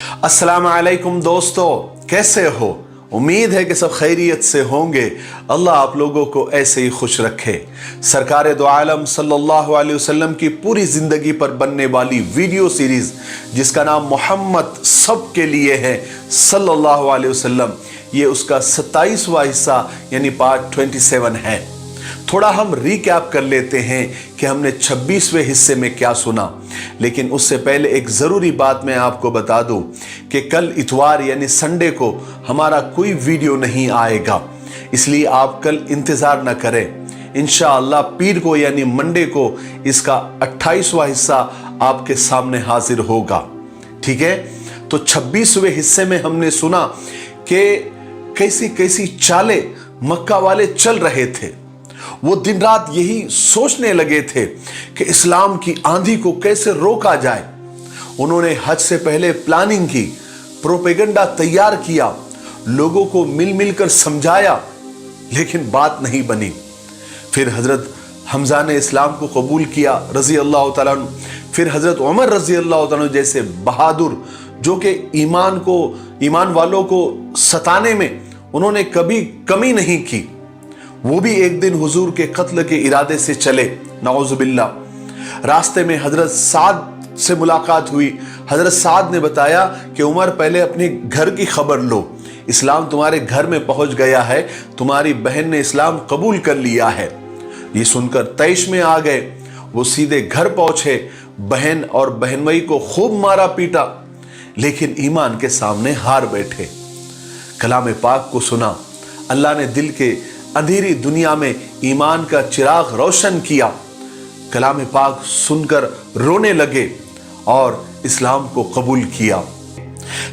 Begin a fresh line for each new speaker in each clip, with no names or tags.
अस्सलाम वालेकुम दोस्तों, कैसे हो? उम्मीद है कि सब खैरियत से होंगे। अल्लाह आप लोगों को ऐसे ही खुश रखे। सरकार दो आलम सल्लल्लाहु अलैहि वसल्लम की पूरी जिंदगी पर बनने वाली वीडियो सीरीज जिसका नाम मोहम्मद सब के लिए है सल्लल्लाहु अलैहि वसल्लम, ये उसका 27वां हिस्सा यानी पार्ट 27 है। थोड़ा हम रिकैप कर लेते हैं कि हमने 26वें हिस्से में क्या सुना, लेकिन उससे पहले एक ज़रूरी बात मैं आपको बता दूं कि कल इतवार यानी संडे को हमारा कोई वीडियो नहीं आएगा, इसलिए आप कल इंतज़ार न करें। इंशाअल्लाह पीर को यानी मंडे को इसका 28वां हिस्सा आपके सामने हाजिर होगा। ठीक है, तो 26वें हिस्से में हमने सुना कि कैसी कैसी चालें मक्का वाले चल रहे थे। वो दिन रात यही सोचने लगे थे कि इस्लाम की आंधी को कैसे रोका जाए। उन्होंने हज से पहले प्लानिंग की, प्रोपेगेंडा तैयार किया, लोगों को मिल मिलकर समझाया, लेकिन बात नहीं बनी। फिर हजरत हमजा ने इस्लाम को कबूल किया रजी अल्लाह तआला अन्हु। फिर हजरत उमर रजी अल्लाह तआला अन्हु जैसे बहादुर जो कि ईमान वालों को सताने में उन्होंने कभी कमी नहीं की, वो भी एक दिन हुजूर के कत्ल के इरादे से चले, नऊजुबिल्लाह। रास्ते में हजरत साद से मुलाकात हुई। हजरत साद ने बताया कि उमर पहले अपने घर की खबर लो, इस्लाम तुम्हारे घर में पहुंच गया है, तुम्हारी बहन ने इस्लाम कबूल कर लिया है। ये सुनकर तैश में आ गए। वो सीधे घर पहुंचे, बहन और बहनवई को खूब मारा पीटा, लेकिन ईमान के सामने हार बैठे। कलाम पाक को सुना, अल्लाह ने दिल के अंधेरी दुनिया में ईमान का चिराग रोशन किया। कलाम पाक सुनकर रोने लगे और इस्लाम को कबूल किया।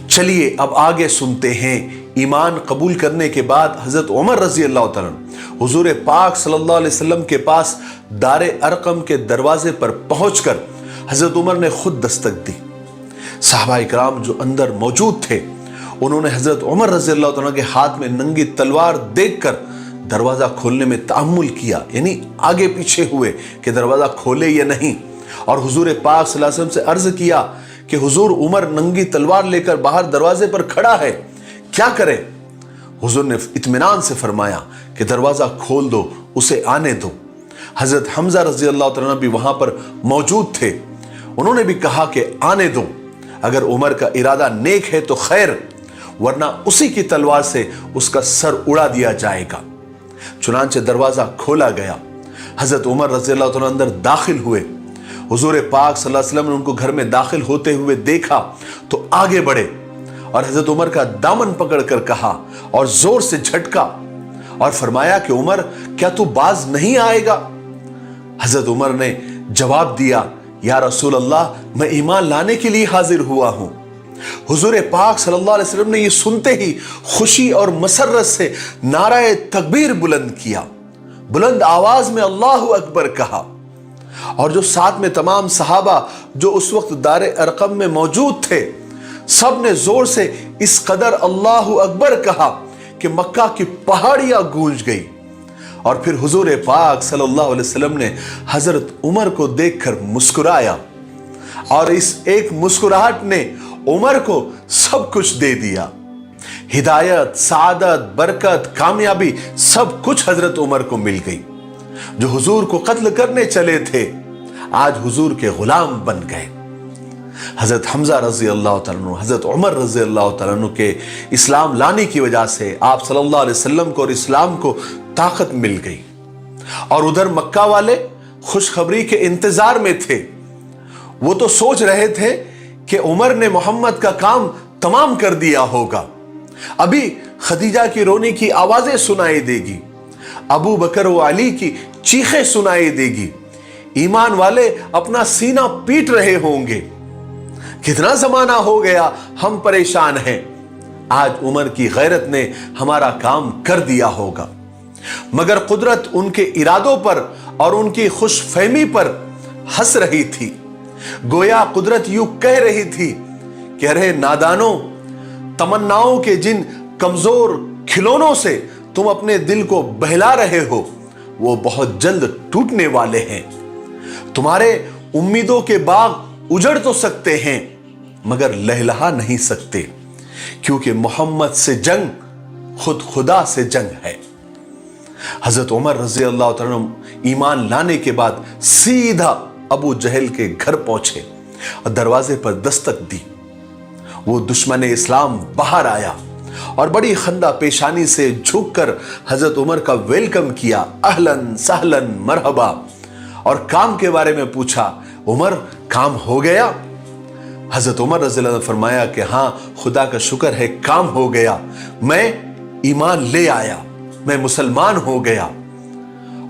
चलिए अब आगे सुनते हैं। ईमान कबूल करने के बाद हजरत उमर रजी अल्लाह तआला हुजूर पाक सल्लल्लाहु अलैहि वसल्लम के पास दारे अरकम के दरवाजे पर पहुंचकर हजरत उमर ने खुद दस्तक दी। सहाबा इकराम जो अंदर मौजूद थे, उन्होंने हजरत उमर रजी अल्लाह तआला के हाथ में नंगी तलवार देखकर दरवाजा खोलने में तामुल किया, यानी आगे पीछे हुए कि दरवाजा खोले या नहीं। और हुजूर पाक सल्लल्लाहु अलैहि वसल्लम से अर्ज किया कि हुजूर उमर नंगी तलवार लेकर बाहर दरवाजे पर खड़ा है, क्या करें? हुजूर ने इत्मीनान से फरमाया कि दरवाजा खोल दो, उसे आने दो। हजरत हमजा रजी अल्लाह तआला भी वहां पर मौजूद थे। उन्होंने भी कहा कि आने दो, अगर उमर का इरादा नेक है तो खैर, वरना उसी की तलवार से उसका सर उड़ा दिया जाएगा। चुनांचे दरवाजा खोला गया। हजरत उमर रज़ी अल्लाह तआला अंदर दाखिल हुए। हुजूर पाक सल्लल्लाहु अलैहि वसल्लम ने उनको घर में दाखिल होते हुए देखा तो आगे बढ़े और हजरत उमर का दामन पकड़कर कहा और जोर से झटका और फरमाया कि उमर, क्या तू बाज नहीं आएगा? हजरत उमर ने जवाब दिया, या रसूल अल्लाह, मैं ईमान लाने के लिए हाजिर हुआ हूं। हुजूर पाक सल्लल्लाहु अलैहि वसल्लम ने ये सुनते ही खुशी और मसरत से नाराए तकबीर बुलंद किया, बुलंद आवाज में अल्लाहु अकबर कहा। और जो साथ में तमाम सहाबा जो उस वक्त दारे अरकम में मौजूद थे, सब ने जोर से इस कदर अल्लाहु अकबर कहा कि मक्का की पहाड़ियां गूंज गई। और फिर हुजूर पाक सल्लल्लाहु अलैहि वसल्लम ने हजरत उमर को देखकर मुस्कुराया और इस एक मुस्कुराहट ने उमर को सब कुछ दे दिया। हिदायत, सादत, बरकत, कामयाबी सब कुछ हजरत उमर को मिल गई। जो हुजूर को कत्ल करने चले थे, आज हुजूर के गुलाम बन गए। हजरत हमजा रजी अल्लाह तआला अन्हु, हजरत उमर रजी अल्लाह तआला अन्हु के इस्लाम लाने की वजह से आप सल्लल्लाहु अलैहि वसल्लम को और इस्लाम को ताकत मिल गई। और उधर मक्का वाले खुशखबरी के इंतजार में थे। वो तो सोच रहे थे कि उमर ने मोहम्मद का काम तमाम कर दिया होगा, अभी खदीजा की रोने की आवाजें सुनाई देगी, अबू बकर व अली की चीखें सुनाई देगी, ईमान वाले अपना सीना पीट रहे होंगे। कितना जमाना हो गया, हम परेशान हैं। आज उमर की गैरत ने हमारा काम कर दिया होगा। मगर कुदरत उनके इरादों पर और उनकी खुशफहमी पर हंस रही थी। गोया कुदरत यूं कह रही थी कि अरे नादानो, तमन्नाओं के जिन कमजोर खिलौनों से तुम अपने दिल को बहला रहे हो, वो बहुत जल्द टूटने वाले हैं। तुम्हारे उम्मीदों के बाग उजड़ तो सकते हैं, मगर लहलहा नहीं सकते, क्योंकि मोहम्मद से जंग खुद खुदा से जंग है। हजरत उमर रजी अल्लाह तआला ईमान लाने के बाद सीधा अबू जहल के घर पहुंचे और दरवाजे पर दस्तक दी। वो दुश्मन इस्लाम बाहर आया और बड़ी खंदा पेशानी से झुककर हजरत उमर का वेलकम किया, अहलन सहलन मरहबा, और काम के बारे में पूछा, उमर काम हो गया? हजरत उमर रज़ी अल्लाह ने फरमाया कि हाँ, खुदा का शुक्र है काम हो गया, मैं ईमान ले आया, मैं मुसलमान हो गया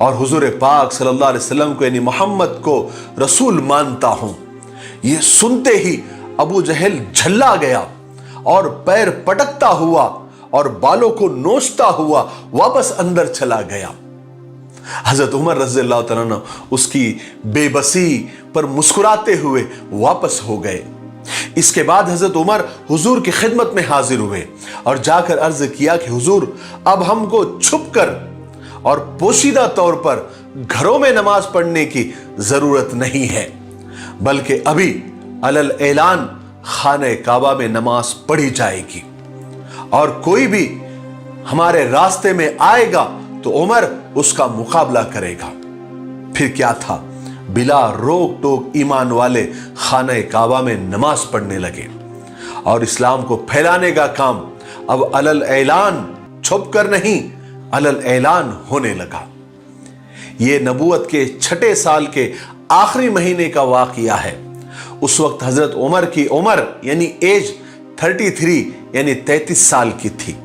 और हुजूर पाक सल्लल्लाहु अलैहि वसल्लम को यानी मोहम्मद को रसूल मानता हूं। ये सुनते ही अबू जहल झल्ला गया और पैर पटकता हुआ और बालों को नोचता हुआ वापस अंदर चला गया। हजरत उमर रज़ी अल्लाह तआला अन्हु उसकी बेबसी पर मुस्कुराते हुए वापस हो गए। इसके बाद हजरत उमर हुजूर की खिदमत में हाजिर हुए और जाकर अर्ज किया कि हुजूर, अब हमको छुप कर और पोशीदा तौर पर घरों में नमाज पढ़ने की जरूरत नहीं है, बल्कि अभी अलल ऐलान खाने काबा में नमाज पढ़ी जाएगी और कोई भी हमारे रास्ते में आएगा तो उमर उसका मुकाबला करेगा। फिर क्या था, बिला रोक टोक ईमान वाले खाने काबा में नमाज पढ़ने लगे और इस्लाम को फैलाने का काम अब अलल ऐलान, छुप कर नहीं, अलल ऐलान होने लगा। यह नबूवत के 6 साल के आखिरी महीने का वाकया है। उस वक्त हजरत उमर की उम्र यानी एज 33 यानी 33 साल की थी।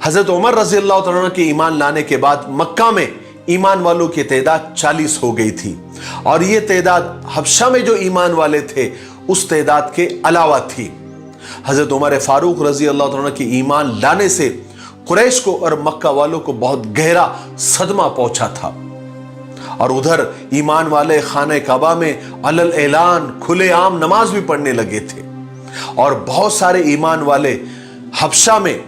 हजरत उमर रजी अल्लाह तआला के ईमान लाने के बाद मक्का में ईमान वालों की तादाद 40 हो गई थी और यह तादाद हबशा में जो ईमान वाले थे उस तादाद के अलावा थी। हजरत उमर फारूक रजी अल्लाह तआला के ईमान लाने से कुरैश को और मक्का वालों को बहुत गहरा सदमा पहुंचा था और उधर ईमान वाले खाने काबा में अलल ऐलान खुलेआम नमाज भी पढ़ने लगे थे और बहुत सारे ईमान वाले हबशा में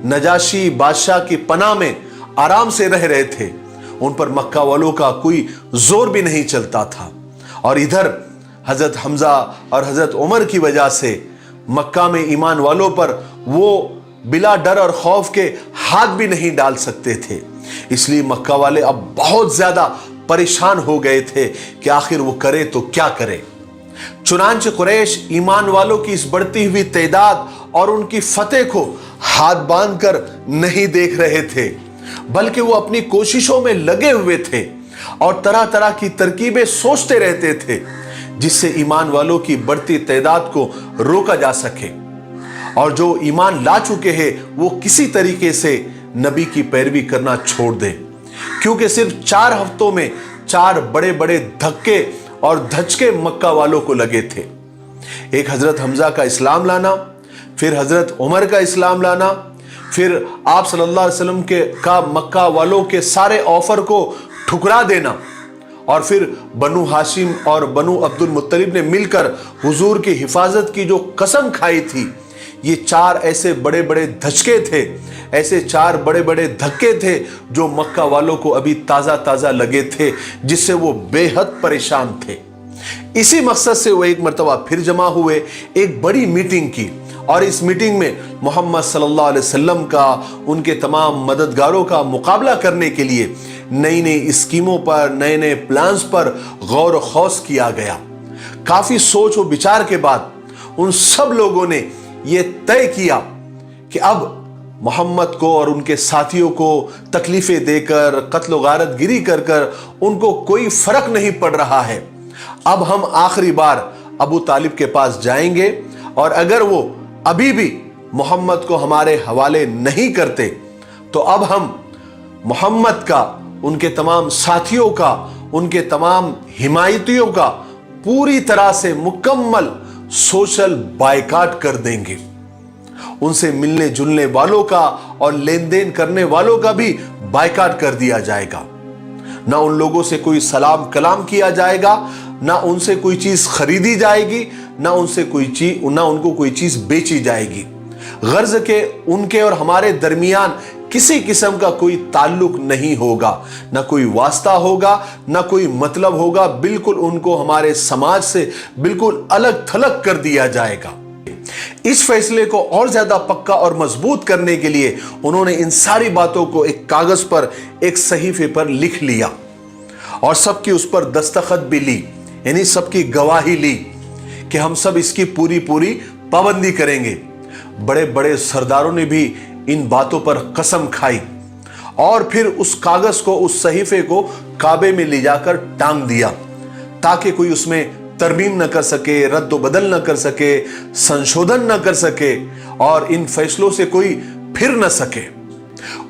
नजाशी बादशाह की पनाह में आराम से रह रहे थे। उन पर मक्का वालों का कोई जोर भी नहीं चलता था और इधर हजरत हमजा और हजरत उमर की वजह से मक्का में ईमान वालों पर वो बिला डर और खौफ के हाथ भी नहीं डाल सकते थे। इसलिए मक्का वाले अब बहुत ज्यादा परेशान हो गए थे कि आखिर वो करे तो क्या करे। चुनांचे कुरैश ईमान वालों की इस बढ़ती हुई तादाद और उनकी फतेह को हाथ बांधकर नहीं देख रहे थे, बल्कि वो अपनी कोशिशों में लगे हुए थे और तरह तरह की तरकीबें सोचते रहते थे जिससे ईमान वालों की बढ़ती तादाद को रोका जा सके और जो ईमान ला चुके हैं वो किसी तरीके से नबी की पैरवी करना छोड़ दें, क्योंकि सिर्फ 4 हफ्तों में 4 बड़े बड़े धक्के और धचके मक्का वालों को लगे थे। एक हजरत हमजा का इस्लाम लाना, फिर हजरत उमर का इस्लाम लाना, फिर आप सल्लल्लाहु अलैहि वसल्लम का मक्का वालों के सारे ऑफर को ठुकरा देना और फिर बनु हाशिम और बनु अब्दुल मुत्तलिब ने मिलकर हुजूर की हिफाजत की जो कसम खाई थी। ये 4 ऐसे बड़े बड़े धचके थे, ऐसे 4 बड़े बड़े धक्के थे जो मक्का वालों को अभी ताज़ा ताज़ा लगे थे, जिससे वो बेहद परेशान थे। इसी मकसद से वो एक मरतबा फिर जमा हुए, एक बड़ी मीटिंग की और इस मीटिंग में मोहम्मद सल्लल्लाहु अलैहि वसल्लम का, उनके तमाम मददगारों का मुकाबला करने के लिए नई नई स्कीमों पर, नए नए प्लान्स पर गौर व खौस किया गया। काफ़ी सोच व विचार के बाद उन सब लोगों ने ये तय किया कि अब मोहम्मद को और उनके साथियों को तकलीफें देकर, कत्ल गारत गिरी कर कर उनको कोई फर्क नहीं पड़ रहा है। अब हम आखिरी बार अबू तालिब के पास जाएंगे और अगर वो अभी भी मोहम्मद को हमारे हवाले नहीं करते तो अब हम मोहम्मद का, उनके तमाम साथियों का, उनके तमाम हिमायतियों का पूरी तरह से मुकम्मल सोशल बायकाट कर देंगे। उनसे मिलने जुलने वालों का और लेन देन करने वालों का भी बायकाट कर दिया जाएगा। ना उन लोगों से कोई सलाम कलाम किया जाएगा, ना उनसे कोई चीज खरीदी जाएगी, ना उनको कोई चीज बेची जाएगी। गर्ज के उनके और हमारे दरमियान किसी किस्म का कोई ताल्लुक नहीं होगा, ना कोई वास्ता होगा, ना कोई मतलब होगा। बिल्कुल उनको हमारे समाज से बिल्कुल अलग थलग कर दिया जाएगा। इस फैसले को और ज्यादा पक्का और मजबूत करने के लिए उन्होंने इन सारी बातों को एक कागज पर, एक सहीफे पर लिख लिया और सबकी उस पर दस्तखत भी ली, यानी सबकी गवाही ली कि हम सब इसकी पूरी पूरी पाबंदी करेंगे। बड़े बड़े सरदारों ने भी इन बातों पर कसम खाई और फिर उस कागज को, उस सहीफे को काबे में ले जाकर टांग दिया ताकि कोई उसमें तरमीम न कर सके, रद्द बदल न कर सके, संशोधन न कर सके और इन फैसलों से कोई फिर न सके।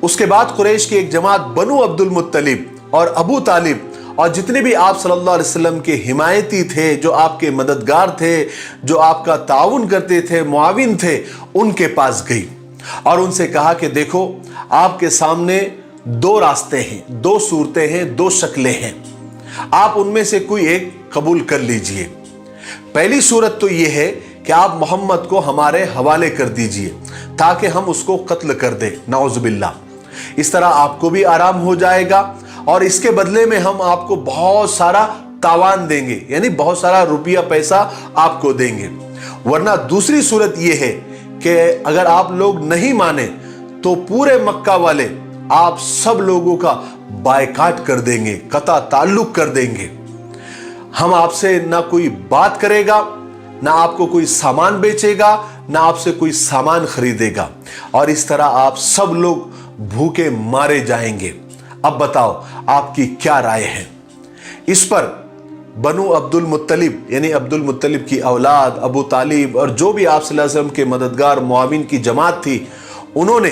उसके बाद कुरैश की एक जमात बनु अब्दुल मुत्तलिब और अबू तालिब और जितने भी आप सल्लल्लाहु अलैहि वसल्लम के हिमायती थे, जो आपके मददगार थे, जो आपका ताउन करते थे, मुआविन थे, उनके पास गई और उनसे कहा कि देखो, आपके सामने दो रास्ते हैं, दो सूरतें हैं, दो शक्लें हैं, आप उनमें से कोई एक कबूल कर लीजिए। पहली सूरत तो यह है कि आप मोहम्मद को हमारे हवाले कर दीजिए ताकि हम उसको कत्ल कर दें, नाउज़ुबिल्लाह। इस तरह आपको भी आराम हो जाएगा और इसके बदले में हम आपको बहुत सारा तावान देंगे, यानी बहुत सारा रुपया पैसा आपको देंगे। वरना दूसरी सूरत यह है कि अगर आप लोग नहीं माने तो पूरे मक्का वाले आप सब लोगों का बायकाट कर देंगे, कता ताल्लुक कर देंगे। हम आपसे ना कोई बात करेगा, ना आपको कोई सामान बेचेगा, ना आपसे कोई सामान खरीदेगा और इस तरह आप सब लोग भूखे मारे जाएंगे। अब बताओ आपकी क्या राय है? इस पर बनु अब्दुल मुत्तलिब, यानी अब्दुल मुत्तलिब की औलाद अबू तालिब और जो भी आप सल्लल्लाहु अलैहि वसल्लम के मददगार मुआविन की जमात थी, उन्होंने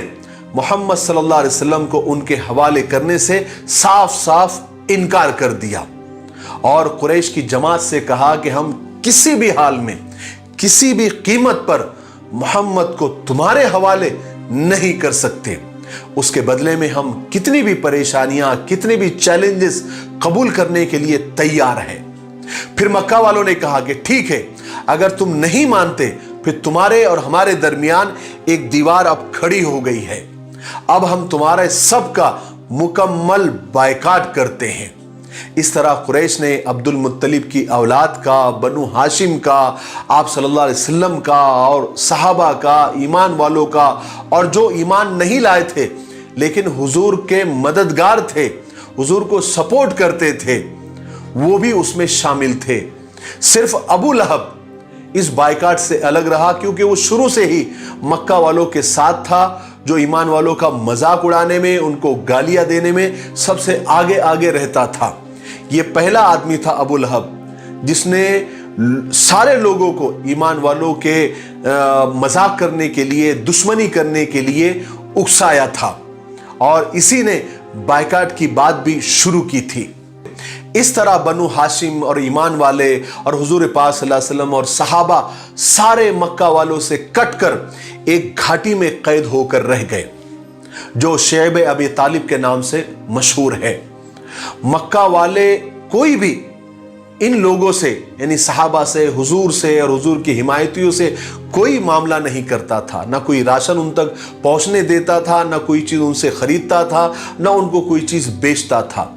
मोहम्मद सल्लल्लाहु अलैहि वसल्लम को उनके हवाले करने से साफ साफ इनकार कर दिया और कुरैश की जमात से कहा कि हम किसी भी हाल में, किसी भी कीमत पर मोहम्मद को तुम्हारे हवाले नहीं कर सकते। उसके बदले में हम कितनी भी परेशानियां, कितने भी चैलेंजेस कबूल करने के लिए तैयार हैं। फिर मक्का वालों ने कहा कि ठीक है, अगर तुम नहीं मानते फिर तुम्हारे और हमारे दरमियान एक दीवार अब खड़ी हो गई है, अब हम तुम्हारे सब का मुकम्मल बायकाट करते हैं। इस तरह कुरैश ने अब्दुल मुत्तलिब की औलाद का, बनु हाशिम का, आप सल्लल्लाहु अलैहि वसल्लम का और सहाबा का, ईमान वालों का और जो ईमान नहीं लाए थे लेकिन हुजूर के मददगार थे, हुजूर को सपोर्ट करते थे, वो भी उसमें शामिल थे। सिर्फ अबू लहब इस बायकाट से अलग रहा क्योंकि वो शुरू से ही मक्का वालों के साथ था, जो ईमान वालों का मजाक उड़ाने में, उनको गालियां देने में सबसे आगे आगे रहता था। ये पहला आदमी था अबू लहब जिसने सारे लोगों को ईमान वालों के मजाक करने के लिए, दुश्मनी करने के लिए उकसाया था और इसी ने बायकाट की बात भी शुरू की थी। इस तरह बनु हाशिम और ईमान वाले और हुजूर पाक सल्लल्लाहु अलैहि वसल्लम और सहाबा सारे मक्का वालों से कटकर एक घाटी में कैद होकर रह गए जो शेब अबी तालिब के नाम से मशहूर है। मक्का वाले कोई भी इन लोगों से, यानी सहाबा से, हुजूर से और हुजूर की हिमायतियों से कोई मामला नहीं करता था, ना कोई राशन उन तक पहुंचने देता था, ना कोई चीज उनसे खरीदता था, ना उनको कोई चीज बेचता था,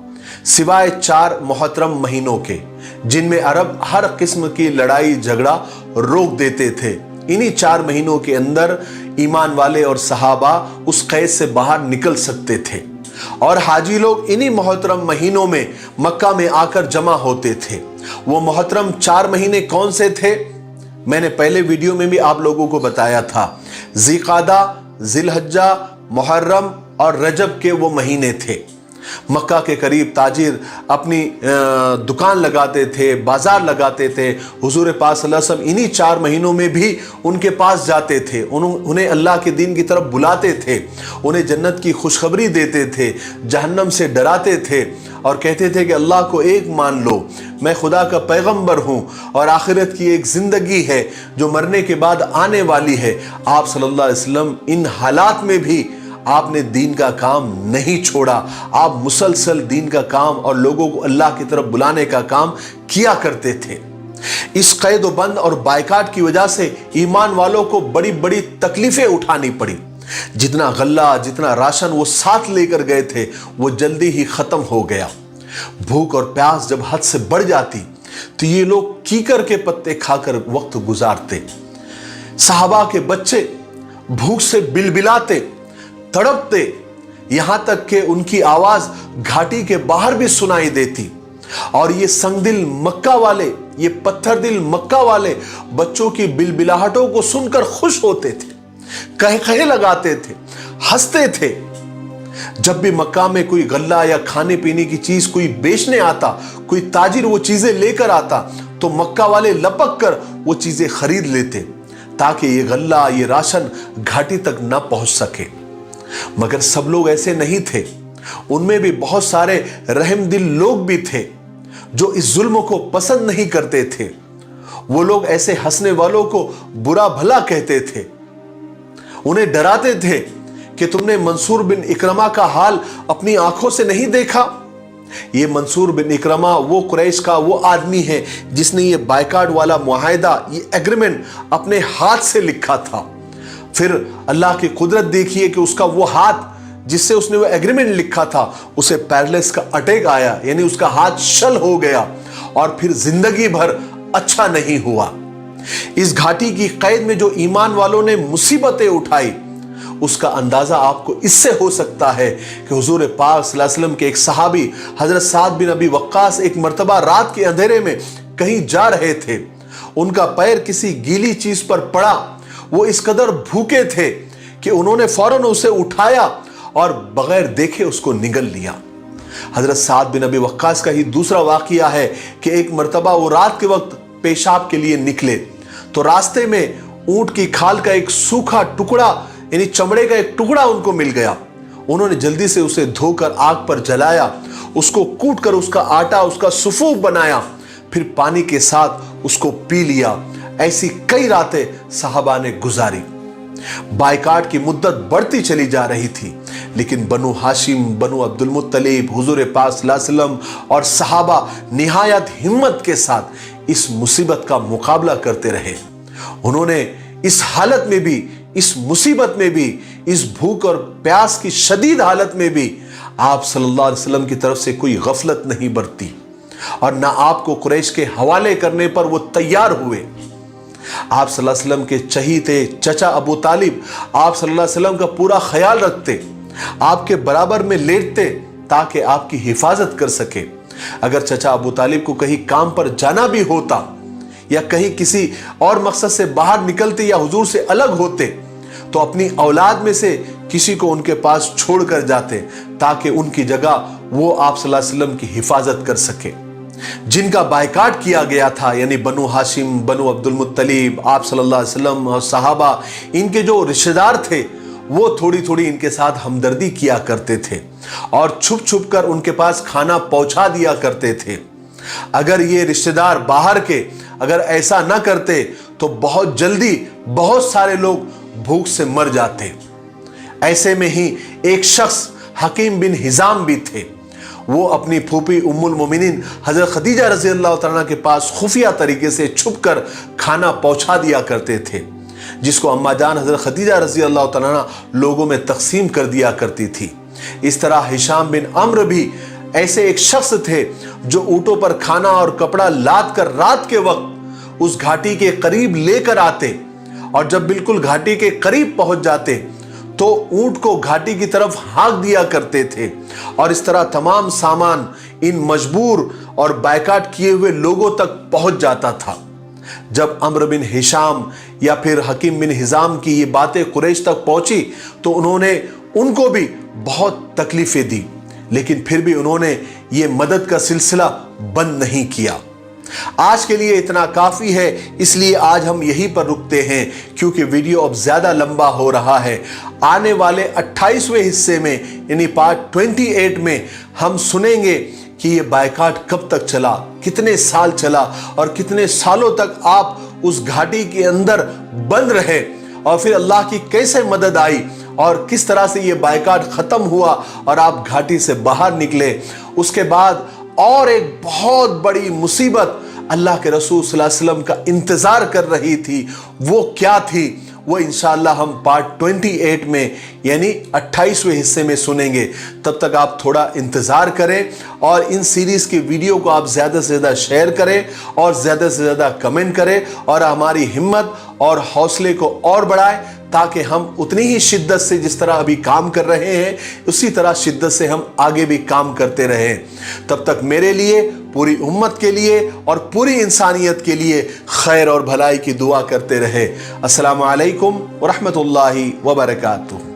सिवाय 4 मुहतरम महीनों के जिनमें अरब हर किस्म की लड़ाई झगड़ा रोक देते थे। इन्हीं 4 महीनों के अंदर ईमान वाले और सहाबा उस कैद से बाहर निकल सकते थे और हाजी लोग इन्हीं मोहतरम महीनों में मक्का में आकर जमा होते थे। वो मोहतरम 4 महीने कौन से थे? मैंने पहले वीडियो में भी आप लोगों को बताया था। ज़िक़ादा, ज़िलहज्जा, मुहर्रम और रजब के वो महीने थे। मक्का के करीब ताजिर अपनी दुकान लगाते थे, बाजार लगाते थे। हुजूर पाक सल्लल्लाहु अलैहि वसल्लम इन्हीं 4 महीनों में भी उनके पास जाते थे, उन्हें अल्लाह के दीन की तरफ बुलाते थे, उन्हें जन्नत की खुशखबरी देते थे, जहन्नम से डराते थे और कहते थे कि अल्लाह को एक मान लो, मैं खुदा का पैगंबर हूँ और आखिरत की एक ज़िंदगी है जो मरने के बाद आने वाली है। आप सल्लल्लाहु अलैहि वसल्लम इन हालात में भी आपने दीन का काम नहीं छोड़ा। आप मुसलसल दीन का काम और लोगों को अल्लाह की तरफ बुलाने का काम किया करते थे। इस कैद बंद और बायकाट की वजह से ईमान वालों को बड़ी बड़ी तकलीफें उठानी पड़ी। जितना गल्ला, जितना राशन वो साथ लेकर गए थे वो जल्दी ही खत्म हो गया। भूख और प्यास जब हद से बढ़ जाती तो ये लोग कीकर के पत्ते खाकर वक्त गुजारते। सहाबा के बच्चे भूख से बिलबिलाते, तड़पते, यहां तक कि उनकी आवाज घाटी के बाहर भी सुनाई देती। और ये संगदिल मक्का वाले, ये पत्थर दिल मक्का वाले बच्चों की बिलबिलाहटों को सुनकर खुश होते थे, कहे लगाते थे, हंसते थे। जब भी मक्का में कोई गल्ला या खाने पीने की चीज कोई बेचने आता, कोई ताजिर वो चीजें लेकर आता, तो मक्का वाले लपक कर वो चीजें खरीद लेते ताकि ये गल्ला, ये राशन घाटी तक ना पहुंच सके। मगर सब लोग ऐसे नहीं थे। उनमें भी बहुत सारे रहमदिल लोग भी थे जो इस जुल्म को पसंद नहीं करते थे। वो लोग ऐसे हंसने वालों को बुरा भला कहते थे, उन्हें डराते थे कि तुमने मंसूर बिन इकरमा का हाल अपनी आंखों से नहीं देखा। ये मंसूर बिन इकरमा वो कुरैश का वो आदमी है जिसने ये बायकाट वाला मुआहिदा, ये एग्रीमेंट अपने हाथ से लिखा था। फिर अल्लाह की कुदरत देखिए कि उसका वो हाथ जिससे उसने वो एग्रीमेंट लिखा था उसे पैरालिसिस का अटैक आया, यानी उसका हाथ शल हो गया और फिर जिंदगी भर अच्छा नहीं हुआ। इस घाटी की कैद में जो ईमान वालों ने मुसीबतें उठाई उसका अंदाजा आपको इससे हो सकता है कि हुजूर पाक सल्लल्लाहु अलैहि वसल्लम के एक सहाबी हजरत साद बिन अबी वक्कास एक मर्तबा रात के अंधेरे में कहीं जा रहे थे। उनका पैर किसी गीली चीज पर पड़ा। वो इस कदर भूखे थे कि उन्होंने फौरन उसे उठाया और बगैर देखे उसको निगल लिया। हजरत साद बिन अबी वक्कास का ही दूसरा वाकया है कि एक मर्तबा वो रात के वक्त पेशाब के लिए निकले तो रास्ते में ऊंट की खाल का एक सूखा टुकड़ा, यानी चमड़े का एक टुकड़ा उनको मिल गया। उन्होंने जल्दी से उसे धोकर आग पर जलाया, उसको कूट कर उसका आटा, उसका सुफूफ बनाया, फिर पानी के साथ उसको पी लिया। ऐसी कई रातें साहबा ने गुजारी। बायकाट की मुद्दत बढ़ती चली जा रही थी, लेकिन बनु हाशिम, बनु अब्दुल मुत्तलिब, हुजूर पाक सल्लल्लाहु अलैहि वसल्लम और सहाबा निहायत हिम्मत के साथ इस मुसीबत का मुकाबला करते रहे। उन्होंने इस हालत में भी, इस मुसीबत में भी, इस भूख और प्यास की शदीद हालत में भी आप सल्लल्लाहु अलैहि वसल्लम की तरफ से कोई गफलत नहीं बरती और ना आपको कुरैश के हवाले करने पर वो तैयार हुए। आप सल्लल्लाहु अलैहि वसल्लम के चहीते चचा अबू तालिब आप सल्लल्लाहु अलैहि वसल्लम का पूरा ख्याल रखते, आपके बराबर में लेटते ताकि आपकी हिफाजत कर सके। अगर चचा अबू तालिब को कहीं काम पर जाना भी होता या कहीं किसी और मकसद से बाहर निकलते या हुजूर से अलग होते तो अपनी औलाद में से किसी को उनके पास छोड़कर जाते ताकि उनकी जगह वो आप सल्लल्लाहु अलैहि वसल्लम की हिफाजत कर सके। जिनका बायकाट किया गया था, यानी बनु हाशिम, बनु अब्दुल मुत्तलिब, आप सल्लल्लाहु अलैहि वसल्लम और सहाबा, इनके जो रिश्तेदार थे वो थोड़ी थोड़ी इनके साथ हमदर्दी किया करते थे और छुप छुप कर उनके पास खाना पहुंचा दिया करते थे। अगर ये रिश्तेदार बाहर के अगर ऐसा ना करते तो बहुत जल्दी बहुत सारे लोग भूख से मर जाते। ऐसे में ही एक शख्स हकीम बिन हिजाम भी थे। वो अपनी फूफी उम्मुल मोमिनीन हजरत खदीजा रजी अल्लाह तआला के पास खुफिया तरीके से छुपकर खाना पहुंचा दिया करते थे, जिसको अम्मा जान हजरत खदीजा रजी अल्लाह तआला लोगों में तकसीम कर दिया करती थी। इस तरह हिशाम बिन अम्र भी ऐसे एक शख्स थे जो ऊंटों पर खाना और कपड़ा लाद कर रात के वक्त उस घाटी के करीब लेकर आते और जब बिल्कुल घाटी के करीब पहुंच जाते तो ऊंट को घाटी की तरफ हाँक दिया करते थे और इस तरह तमाम सामान इन मजबूर और बायकाट किए हुए लोगों तक पहुंच जाता था। जब अम्र बिन हिशाम या फिर हकीम बिन हिजाम की ये बातें कुरैश तक पहुंची तो उन्होंने उनको भी बहुत तकलीफें दी, लेकिन फिर भी उन्होंने ये मदद का सिलसिला बंद नहीं किया। आज के लिए इतना काफी है, इसलिए आज हम यहीं पर रुकते हैं क्योंकि वीडियो अब ज्यादा लंबा हो रहा है। आने वाले 28वें हिस्से में यानी पार्ट 28 में हम सुनेंगे कि ये बायकाट कब तक चला, कितने साल चला और कितने सालों तक आप उस घाटी के अंदर बंद रहे और फिर अल्लाह की कैसे मदद आई और किस तरह से ये बायकाट खत्म हुआ और आप घाटी से बाहर निकले। उसके बाद और एक बहुत बड़ी मुसीबत अल्लाह के रसूल सल्लल्लाहु अलैहि वसल्लम का इंतज़ार कर रही थी वो क्या थी, वो इंशाअल्लाह हम पार्ट 28 में यानी 28वें हिस्से में सुनेंगे। तब तक आप थोड़ा इंतज़ार करें और इन सीरीज़ की वीडियो को आप ज़्यादा से ज़्यादा शेयर करें और ज़्यादा से ज़्यादा कमेंट करें और हमारी हिम्मत और हौसले को और बढ़ाएं, ताकि हम उतनी ही शिद्दत से जिस तरह अभी काम कर रहे हैं उसी तरह शिद्दत से हम आगे भी काम करते रहें। तब तक मेरे लिए, पूरी उम्मत के लिए और पूरी इंसानियत के लिए खैर और भलाई की दुआ करते रहे। अस्सलामु अलैकुम व रहमतुल्लाहि व बरकातुहू।